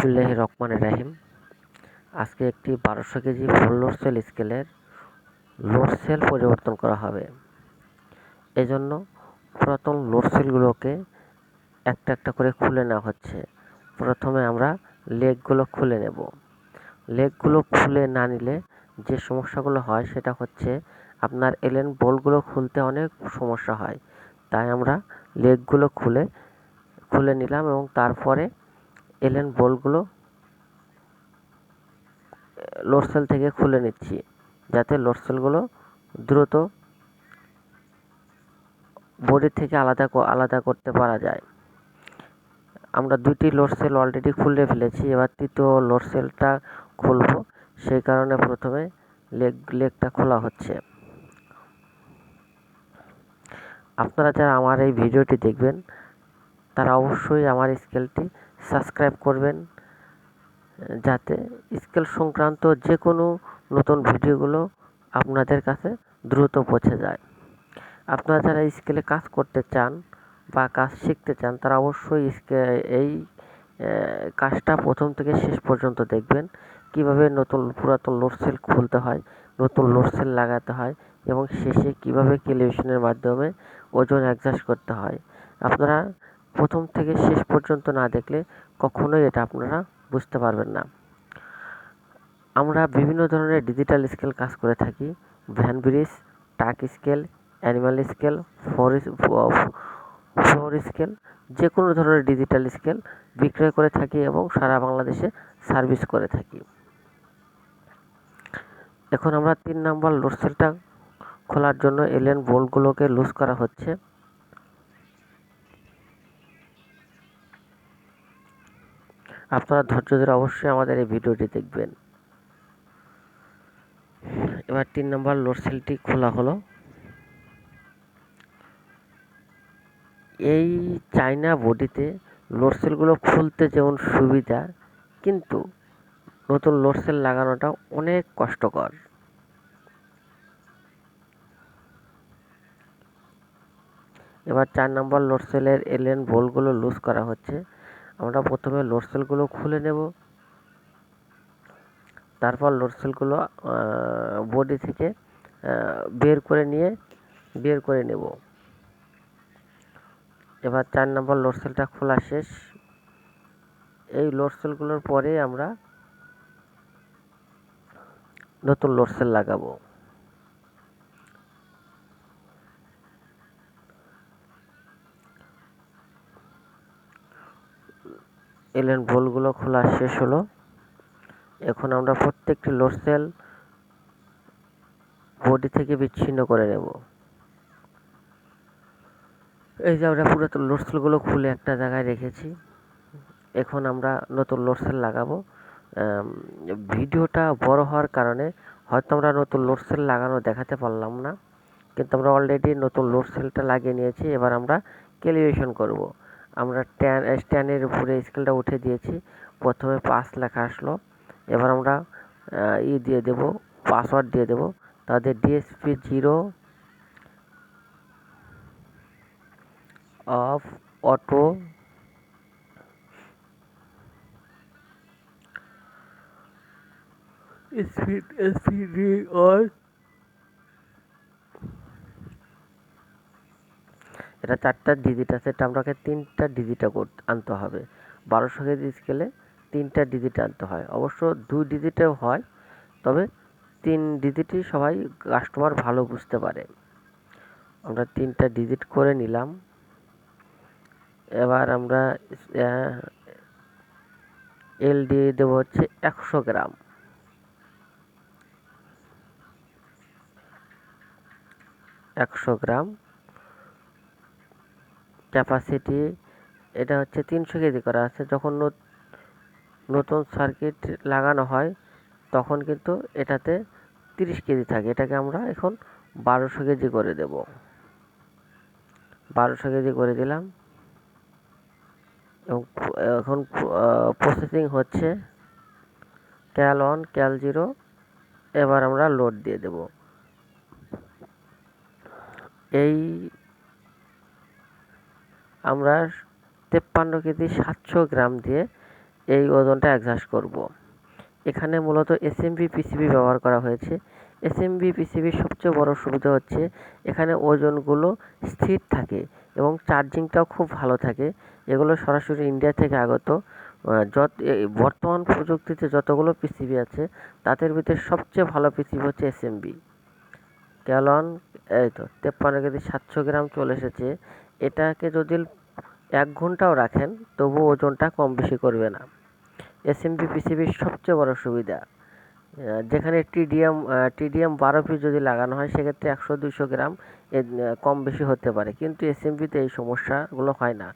বিসমিল্লাহির রহমানির রহিম। আজকে একটি 1200 কেজি ফুল লোড সেল স্কেলের লোড সেল পরিবর্তন করা হবে। এজন্য পুরাতন লোড সেলগুলোকে একটা একটা করে খুলে নেওয়া হচ্ছে। প্রথমে আমরা লেগগুলো খুলে নেব। লেগগুলো খুলে না নিলে যে সমস্যাগুলো হয় সেটা হচ্ছে আপনার এলেন বোল্টগুলো খুলতে অনেক সমস্যা হয়। তাই আমরা লেগগুলো খুলে নিলাম এবং তারপরে এলেন বোল্টগুলো লোড সেল থেকে খুলে নিচ্ছি, যাতে লোড সেলগুলো দ্রুত বডি থেকে আলাদা করতে পারা যায়। আমরা দুটি লোড সেল অলরেডি খুলে ফেলেছি, এবার তৃতীয় লোড সেলটা খুলব। সেই কারণে প্রথমে লেগটা খোলা হচ্ছে। আপনারা যারা আমার এই ভিডিওটি দেখবেন তারা অবশ্যই আমার স্কেলটি সাবস্ক্রাইব করবেন, যাতে স্কেল সংক্রান্ত যে কোনো নতুন ভিডিওগুলো আপনাদের কাছে দ্রুত পৌঁছে যায়। আপনারা যারা স্কেলে কাজ করতে চান বা কাজ শিখতে চান তারা অবশ্যই এই কাজটা প্রথম থেকে শেষ পর্যন্ত দেখবেন, কিভাবে পুরাতন লোড সেল খুলতে হয়, নতুন লোড সেল লাগাতে হয় এবং শেষে কিভাবে ক্যালিব্রেশনের মাধ্যমে ওজন অ্যাডজাস্ট করতে হয়। আপনারা প্রথম থেকে শেষ পর্যন্ত না দেখলে কখনোই এটা আপনারা বুঝতে পারবেন না। আমরা বিভিন্ন ধরনের ডিজিটাল স্কেল কাজ করে থাকি: ভ্যান ব্রিজ, টাক scale, animal scale, floor scale, যে কোনো ধরনের ডিজিটাল স্কেল বিক্রয় করে থাকি এবং সারা বাংলাদেশে সার্ভিস করে থাকি। এখন আমরা 3 নাম্বার লোড সেলটা খোলার জন্য এলেন বোল্টগুলোকে লুজ করা হচ্ছে। আপনারা ধৈর্য ধরে অবশ্যই আমাদের এই ভিডিওটি দেখবেন। এবার 3 নাম্বার লোড সেলটি খোলা হলো। এই চায়না বডিতে লোড সেলগুলো খুলতে যেমন সুবিধা, কিন্তু নতুন লোড সেল লাগানোটা অনেক কষ্টকর। এবার 4 নম্বর লোড সেলের এলেন বোল্টগুলো লুজ করা হচ্ছে। আমরা প্রথমে লোড সেলগুলো খুলে নেব, তারপর লোড সেলগুলো বডি থেকে বের করে নেব। এবার 4 নম্বর লোড সেলটা খোলা শেষ। এই লোড সেলগুলোর পরে আমরা নতুন লোড সেল লাগাবো। এলেন বোল্টগুলো খোলা শেষ হলো। এখন আমরা প্রত্যেকটি লোড সেল বডি থেকে বিচ্ছিন্ন করে নেব। এই যে আমরা পুরাতন লোড সেলগুলো খুলে একটা জায়গায় রেখেছি। এখন আমরা নতুন লোড সেল লাগাবো। ভিডিওটা বড় হওয়ার কারণে হয়তো আমরা নতুন লোড সেল লাগানো দেখাতে পারলাম না, কিন্তু আমরা অলরেডি নতুন লোড সেলটা লাগিয়ে নিয়েছি। এবার আমরা ক্যালিব্রেশন করব। আমরা স্ট্যান্ডের উপরে স্কেলটা উঠে দিয়েছি। প্রথমে 5 লেখা আসলো। এবার আমরা দিয়ে দেব, পাসওয়ার্ড দিয়ে দেব। তাদের DSP 0 of auto speed on. এটা 4টা ডিজিট আছে, এটা আপনাকে 3টা ডিজিট আনতে হবে। 1200 কেজি স্কেলে 3টা ডিজিট আনতে হয়। অবশ্য 2 ডিজিটেও হয়, তবে 3 ডিজিটই সবাই কাস্টমার ভালো বুঝতে পারে। আমরা 3টা ডিজিট করে নিলাম। এবার আমরা এল দিয়ে দেবো হচ্ছে 100 গ্রাম। 100 গ্রাম ক্যাপাসিটি, এটা হচ্ছে 300 কেজি করা আছে। যখন নতুন সার্কিট লাগানো হয় তখন কিন্তু এটাতে 30 কেজি থাকে। এটাকে আমরা এখন 1200 কেজি করে দেব। 1200 কেজি করে দিলাম এবং এখন প্রসেসিং হচ্ছে। ক্যাল 1, ক্যাল 0। এবার আমরা লোড দিয়ে দেব। এই আমরা 53 কেজি 700 গ্রাম দিয়ে এই ওজনটা অ্যাডজাস্ট করব। এখানে মূলত এসএমবি পিসিবি ব্যবহার করা হয়েছে। এসএমবি পিসিবির সবচেয়ে বড় সুবিধা হচ্ছে এখানে ওজনগুলো স্থির থাকে এবং চার্জিংটাও খুব ভালো থাকে। এগুলো সরাসরি ইন্ডিয়া থেকে আগত। বর্তমান প্রযুক্তিতে যতগুলো পিসিবি আছে তাদের ভিতরে সবচেয়ে ভালো পিসিবি হচ্ছে এসএমবি ক্যালন। এই তো 53 কেজি 700 গ্রাম চলে এসেছে। এটাকে যদি 1 ঘন্টাও রাখেন তবু ওজনটা কম বেশি করবে না। এসএমবি পিসিবির সবচেয়ে বড় সুবিধা, যেখানে টিডিএম 12 পিস যদি লাগানো হয় সেক্ষেত্রে 100-200 গ্রাম কম বেশি হতে পারে, কিন্তু এসএমবিতে এই সমস্যাগুলো হয় না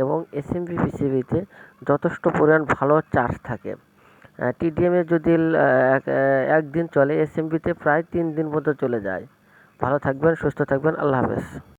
এবং এসএমবি পিসিবিতে যথেষ্ট পরিমাণ ভালো চার্জ থাকে। টিডিএমে যদি একদিন চলে, এসএমবিতে প্রায় 3 দিন পর্যন্ত চলে যায়। ভালো থাকবেন, সুস্থ থাকবেন, আল্লাহ হাফেজ।